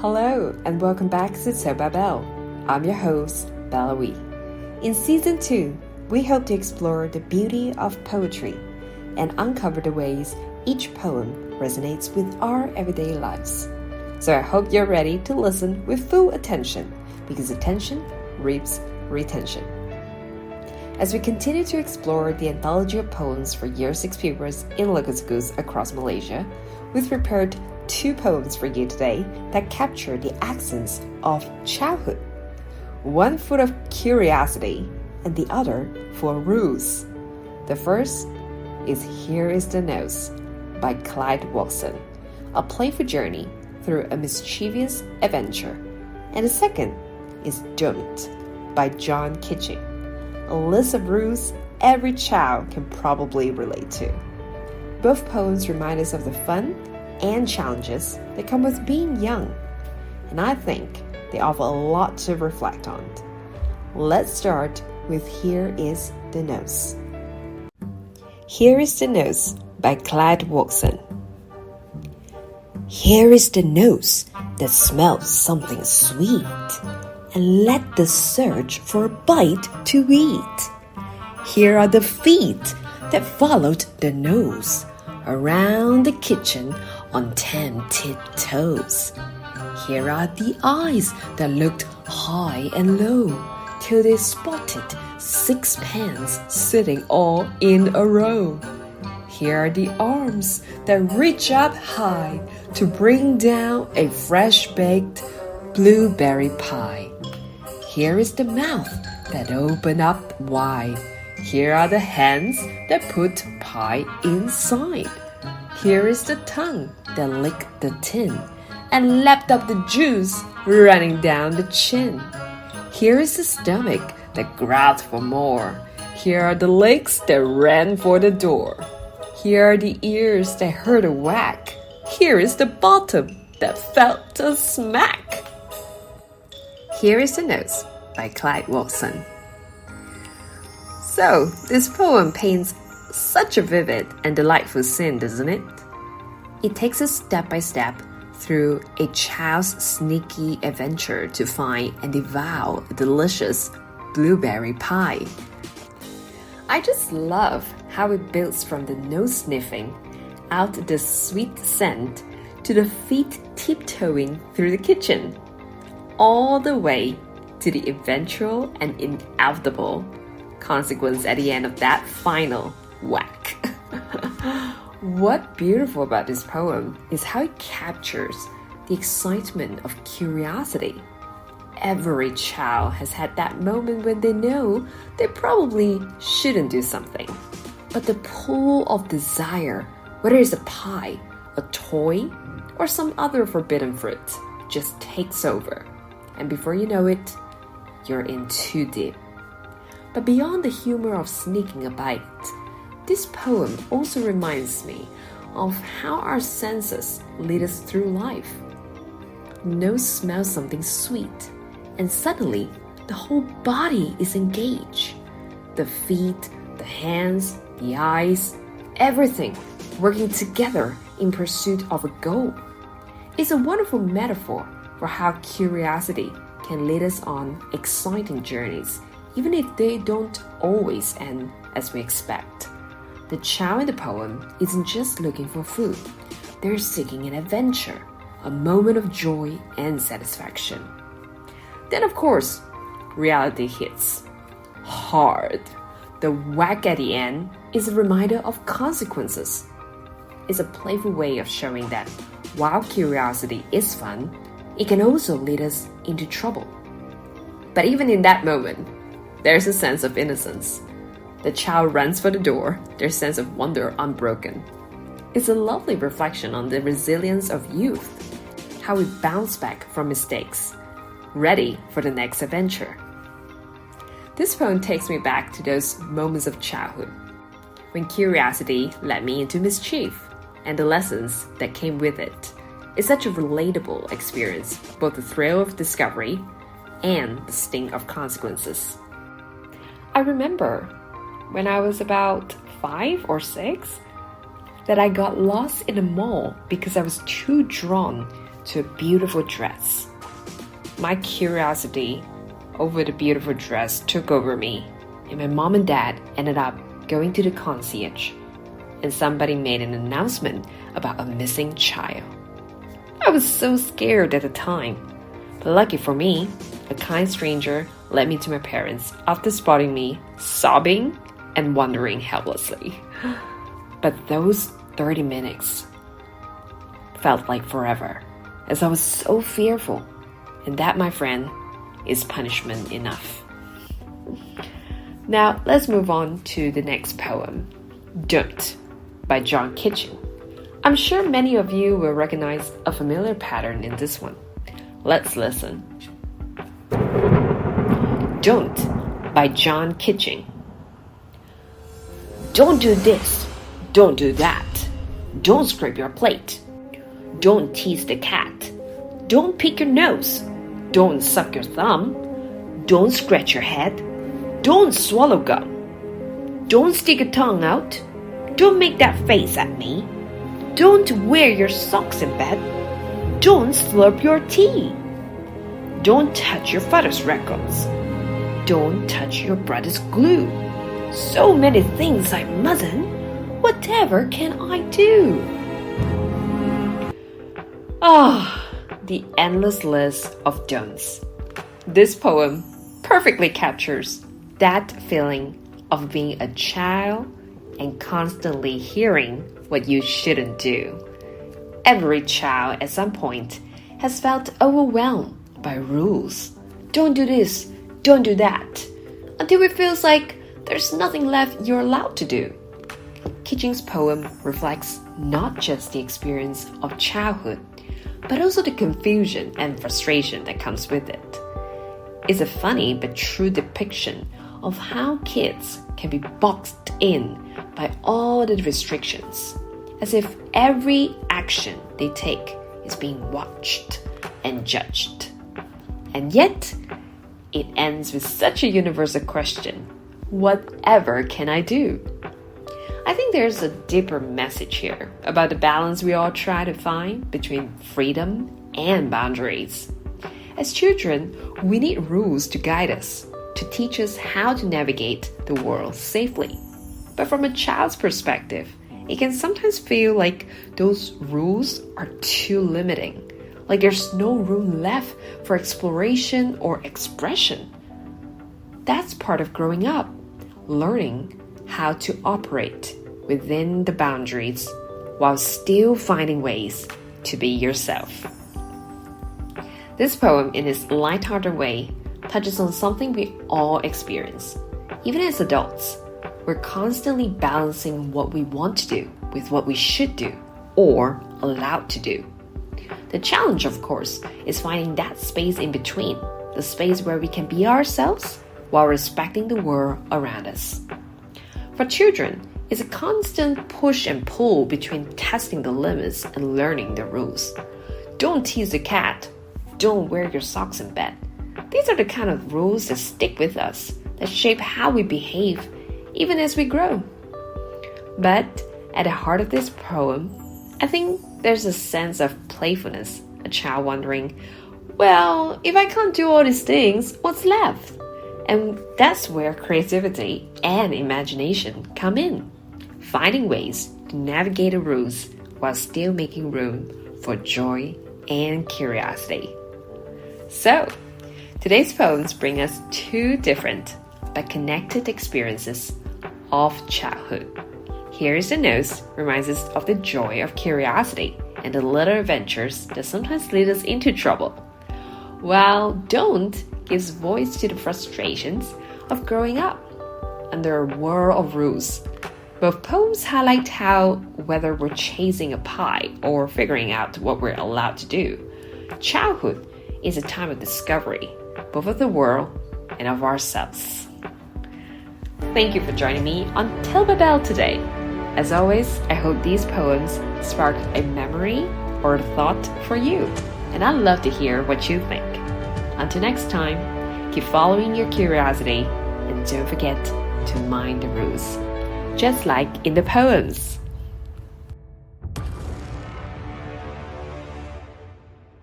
Hello and welcome back to Soba Bell. I'm your host, Bella Wee. In Season 2, we hope to explore the beauty of poetry and uncover the ways each poem resonates with our everyday lives. So I hope you're ready to listen with full attention, because attention reaps retention. As we continue to explore the Anthology of Poems for Year 6 pupils in local schools across Malaysia, we've prepared 2 poems for you today that capture the accents of childhood. One full of curiosity and the other full of rules. The first is Here is the Nose by Clyde Watson, a playful journey through a mischievous adventure. And the second is Don't by John Kitching, a list of rules every child can probably relate to. Both poems remind us of the fun and challenges that come with being young, and I think they offer a lot to reflect on. Let's start with Here is the Nose. Here is the Nose by Clyde Watson. Here is the nose that smells something sweet, and let the search for a bite to eat. Here are the feet that followed the nose around the kitchen on 10 tiptoes. Here are the eyes that looked high and low till they spotted 6 pans sitting all in a row. Here are the arms that reach up high to bring down a fresh-baked blueberry pie. Here is the mouth that opened up wide. Here are the hands that put pie inside. Here is the tongue that licked the tin and lapped up the juice running down the chin. Here is the stomach that growled for more. Here are the legs that ran for the door. Here are the ears that heard a whack. Here is the bottom that felt a smack. Here is the Nose by Clyde Watson. So, this poem paints such a vivid and delightful scene, doesn't it? It takes us step by step through a child's sneaky adventure to find and devour a delicious blueberry pie. I just love how it builds from the nose sniffing out the sweet scent to the feet tiptoeing through the kitchen, all the way to the eventual and inevitable consequence at the end of that final whack. What's beautiful about this poem is how it captures the excitement of curiosity. Every child has had that moment when they know they probably shouldn't do something, but the pull of desire, whether it's a pie, a toy, or some other forbidden fruit, just takes over, and before you know it, you're in too deep. But beyond the humor of sneaking a bite, this poem also reminds me of how our senses lead us through life. Nose smells something sweet, and suddenly the whole body is engaged. The feet, the hands, the eyes, everything working together in pursuit of a goal. It's a wonderful metaphor for how curiosity can lead us on exciting journeys, even if they don't always end as we expect. The child in the poem isn't just looking for food. They're seeking an adventure, a moment of joy and satisfaction. Then, of course, reality hits hard. The whack at the end is a reminder of consequences. It's a playful way of showing that while curiosity is fun, it can also lead us into trouble. But even in that moment, there's a sense of innocence. The child runs for the door, their sense of wonder unbroken. It's a lovely reflection on the resilience of youth, how we bounce back from mistakes, ready for the next adventure. This poem takes me back to those moments of childhood, when curiosity led me into mischief, and the lessons that came with it. It's such a relatable experience, both the thrill of discovery and the sting of consequences. I remember when I was about 5 or 6 that I got lost in a mall because I was too drawn to a beautiful dress. My curiosity over the beautiful dress took over me, and my mom and dad ended up going to the concierge, and somebody made an announcement about a missing child. I was so scared at the time, but lucky for me, a kind stranger led me to my parents after spotting me sobbing and wondering helplessly. But those 30 minutes felt like forever, as I was so fearful, and that, my friend, is punishment enough. Now, let's move on to the next poem, Don't, by John Kitching. I'm sure many of you will recognize a familiar pattern in this one. Let's listen. Don't, by John Kitching. Don't do this. Don't do that. Don't scrape your plate. Don't tease the cat. Don't pick your nose. Don't suck your thumb. Don't scratch your head. Don't swallow gum. Don't stick your tongue out. Don't make that face at me. Don't wear your socks in bed. Don't slurp your tea. Don't touch your father's records. Don't touch your brother's glue. So many things I mustn't. Whatever can I do? The endless list of don'ts. This poem perfectly captures that feeling of being a child and constantly hearing what you shouldn't do. Every child at some point has felt overwhelmed by rules. Don't do this, don't do that, until it feels like there's nothing left you're allowed to do. Kitching's poem reflects not just the experience of childhood, but also the confusion and frustration that comes with it. It's a funny but true depiction of how kids can be boxed in by all the restrictions, as if every action they take is being watched and judged. And yet, it ends with such a universal question: whatever can I do? I think there's a deeper message here about the balance we all try to find between freedom and boundaries. As children, we need rules to guide us, to teach us how to navigate the world safely. But from a child's perspective, it can sometimes feel like those rules are too limiting, like there's no room left for exploration or expression. That's part of growing up, learning how to operate within the boundaries while still finding ways to be yourself. This poem, in its lighthearted way, touches on something we all experience. Even as adults, we're constantly balancing what we want to do with what we should do or allowed to do. The challenge, of course, is finding that space in between, the space where we can be ourselves while respecting the world around us. For children, it's a constant push and pull between testing the limits and learning the rules. Don't tease the cat. Don't wear your socks in bed. These are the kind of rules that stick with us, that shape how we behave, even as we grow. But at the heart of this poem, I think there's a sense of playfulness, a child wondering, well, if I can't do all these things, what's left? And that's where creativity and imagination come in, finding ways to navigate the rules while still making room for joy and curiosity. So, today's poems bring us two different but connected experiences of childhood. Here is the nose, reminds us of the joy of curiosity and the little adventures that sometimes lead us into trouble, while don't gives voice to the frustrations of growing up under a whirl of rules. Both poems highlight how, whether we're chasing a pie or figuring out what we're allowed to do, childhood is a time of discovery, both of the world and of ourselves. Thank you for joining me on Tell My Bell today. As always, I hope these poems spark a memory or a thought for you, and I'd love to hear what you think. Until next time, keep following your curiosity and don't forget to mind the rules, just like in the poems.